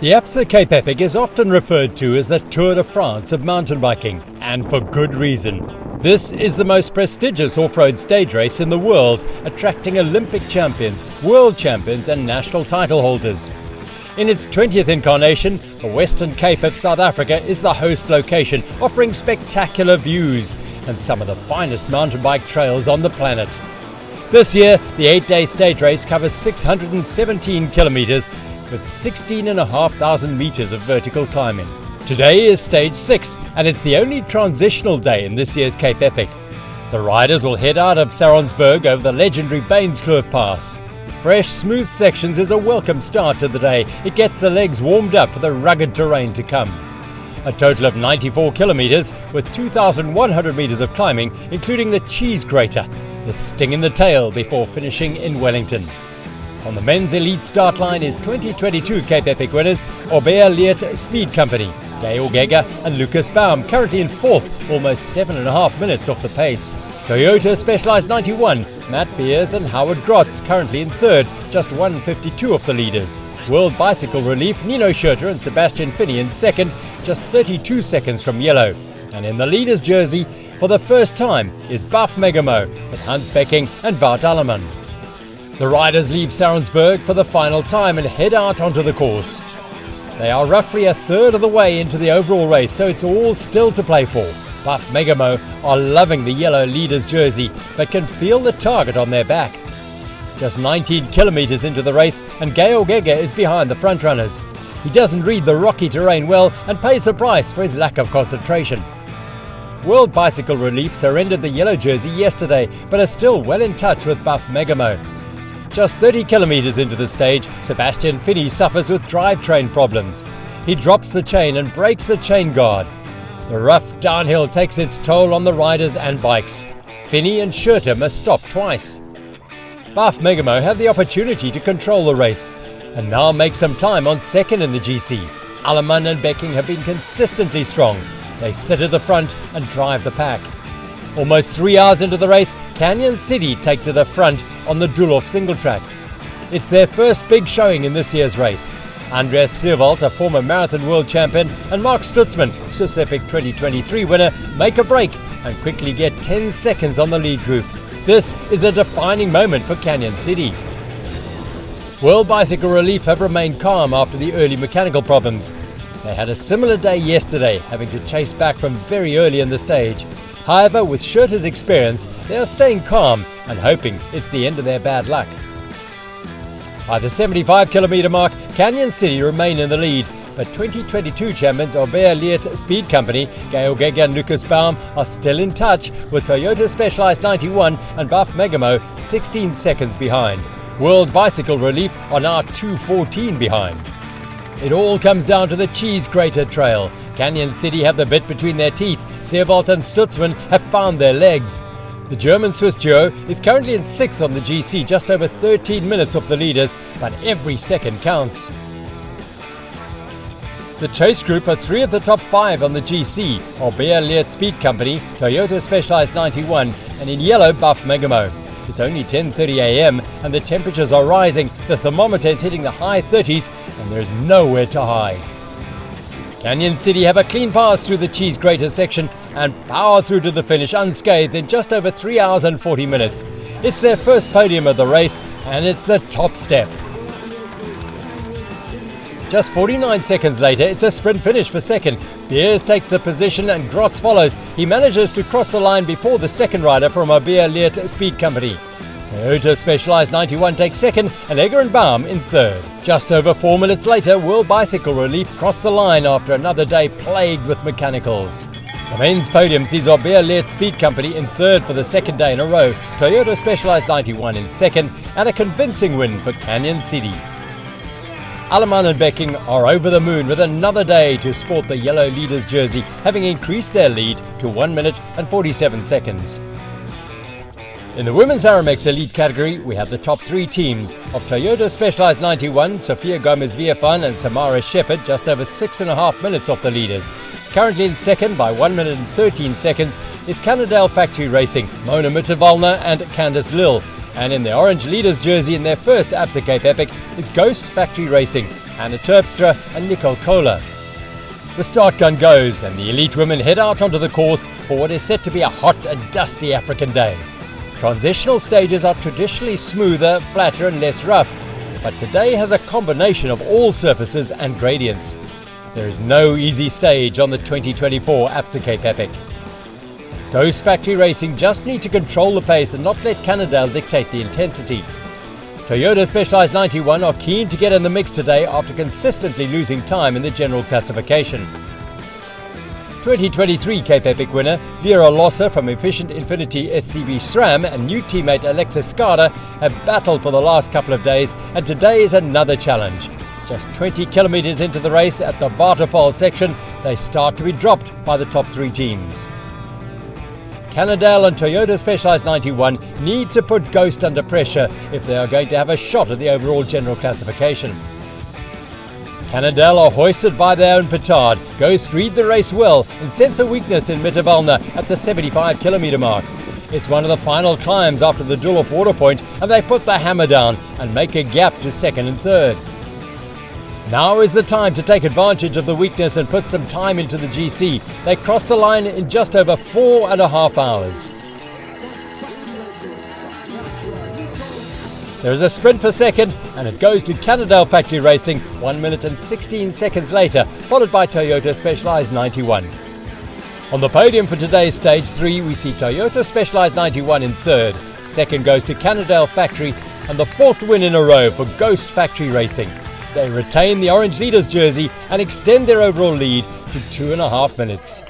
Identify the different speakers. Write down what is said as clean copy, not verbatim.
Speaker 1: The Absa Cape Epic is often referred to as the Tour de France of mountain biking, and for good reason. This is the most prestigious off-road stage race in the world, attracting Olympic champions, world champions and national title holders. In its 20th incarnation, the Western Cape of South Africa is the host location, offering spectacular views and some of the finest mountain bike trails on the planet. This year, the 8-day stage race covers 617 kilometers with 16,500 meters of vertical climbing. Today is stage 6, and it's the only transitional day in this year's Cape Epic. The riders will head out of Saronsburg over the legendary Bainskloof Pass. Fresh, smooth sections is a welcome start to the day. It gets the legs warmed up for the rugged terrain to come. A total of 94 kilometers with 2,100 meters of climbing, including the Cheese Grater, the Sting in the Tail, before finishing in Wellington. On the men's elite start line is 2022 Cape Epic winners Orbea Leert Speed Company, Gail Gega and Lucas Baum, currently in fourth, almost 7.5 minutes off the pace. Toyota Specialized 91, Matt Beers and Howard Grotz, currently in third, just 1:52 off the leaders. World Bicycle Relief, Nino Schurter and Sebastian Finney in second, just 32 seconds from yellow. And in the leader's jersey, for the first time, is Buff Megamo with Hans Becking and Wout Alleman. The riders leave Saronsburg for the final time and head out onto the course. They are roughly a third of the way into the overall race, so it's all still to play for. Buff Megamo are loving the yellow leader's jersey, but can feel the target on their back. Just 19 kilometers into the race, and Gail Gega is behind the frontrunners. He doesn't read the rocky terrain well and pays the price for his lack of concentration. World Bicycle Relief surrendered the yellow jersey yesterday, but are still well in touch with Buff Megamo. Just 30 kilometers into the stage, Sebastian Finney suffers with drivetrain problems. He drops the chain and breaks the chain guard. The rough downhill takes its toll on the riders and bikes. Finney and Schurter must stop twice. Buff Megamo have the opportunity to control the race and now make some time on second in the GC. Alleman and Becking have been consistently strong. They sit at the front and drive the pack. Almost 3 hours into the race, Canyon City take to the front on the Dulhof single track. It's their first big showing in this year's race. Andreas Seewald, a former marathon world champion, and Mark Stutzman, Swiss Epic 2023 winner, make a break and quickly get 10 seconds on the lead group. This is a defining moment for Canyon City. World Bicycle Relief have remained calm after the early mechanical problems. They had a similar day yesterday, having to chase back from very early in the stage. However, with Schurter's experience, they are staying calm and hoping it's the end of their bad luck. By the 75-kilometer mark, Canyon City remain in the lead, but 2022 champions Orbea Leert Speed Company, Gail Gega and Lucas Baum are still in touch with Toyota Specialized 91 and Buff Megamo 16 seconds behind. World Bicycle Relief are now 2:14 behind. It all comes down to the Cheese Grater Trail. Canyon City have the bit between their teeth. Seewald and Stutzman have found their legs. The German-Swiss duo is currently in 6th on the GC, just over 13 minutes off the leaders, but every second counts. The chase group are 3 of the top 5 on the GC, Orbea Leert Speed Company, Toyota Specialized 91, and in yellow, Buff Megamo. It's only 10:30 a.m. and the temperatures are rising. The thermometer is hitting the high 30s and there's nowhere to hide. Canyon City have a clean pass through the Cheese Grater section and power through to the finish unscathed in just over 3 hours and 40 minutes. It's their first podium of the race and it's the top step. Just 49 seconds later, it's a sprint finish for second. Beers takes the position and Grotz follows. He manages to cross the line before the second rider from Orbea Leert Speed Company. Toyota Specialized 91 takes second and Egger and Baum in third. Just over 4 minutes later, World Bicycle Relief crossed the line after another day plagued with mechanicals. The men's podium sees Orbea Leert Speed Company in third for the second day in a row, Toyota Specialized 91 in second, and a convincing win for Canyon City. Alleman and Becking are over the moon with another day to sport the yellow leader's jersey, having increased their lead to 1 minute and 47 seconds. In the women's Aramex Elite category, we have the top 3 teams of Toyota Specialized 91, Sofia Gomez-Villafaña and Samara Shepherd, just over 6.5 minutes off the leaders. Currently in second by 1 minute and 13 seconds is Cannondale Factory Racing, Mona Mitterwallner and Candice Lill. And in the orange leaders jersey in their first Absa Cape Epic is Ghost Factory Racing, Anna Terpstra and Nicole Kohler. The start gun goes and the elite women head out onto the course for what is set to be a hot and dusty African day. Transitional stages are traditionally smoother, flatter and less rough, but today has a combination of all surfaces and gradients. There is no easy stage on the 2024 Absa Cape Epic. Ghost Factory Racing just need to control the pace and not let Cannondale dictate the intensity. Toyota Specialized 91 are keen to get in the mix today after consistently losing time in the general classification. 2023 Cape Epic winner Vera Losser from Efficient Infinity SCB SRAM and new teammate Alexis Skada have battled for the last couple of days, and today is another challenge. Just 20 kilometers into the race at the Waterfall section, they start to be dropped by the top three teams. Cannondale and Toyota Specialized 91 need to put Ghost under pressure if they are going to have a shot at the overall general classification. Cannondale are hoisted by their own petard. Ghost read the race well and sense a weakness in Mitterwalner at the 75 kilometer mark. It's one of the final climbs after the Dulhof water point, and they put the hammer down and make a gap to second and third. Now is the time to take advantage of the weakness and put some time into the GC. They cross the line in just over 4.5 hours. There is a sprint for second, and it goes to Cannondale Factory Racing 1 minute and 16 seconds later, followed by Toyota Specialized 91. On the podium for today's Stage 3, we see Toyota Specialized 91 in third. Second goes to Cannondale Factory, and the fourth win in a row for Ghost Factory Racing. They retain the orange leaders jersey and extend their overall lead to 2.5 minutes.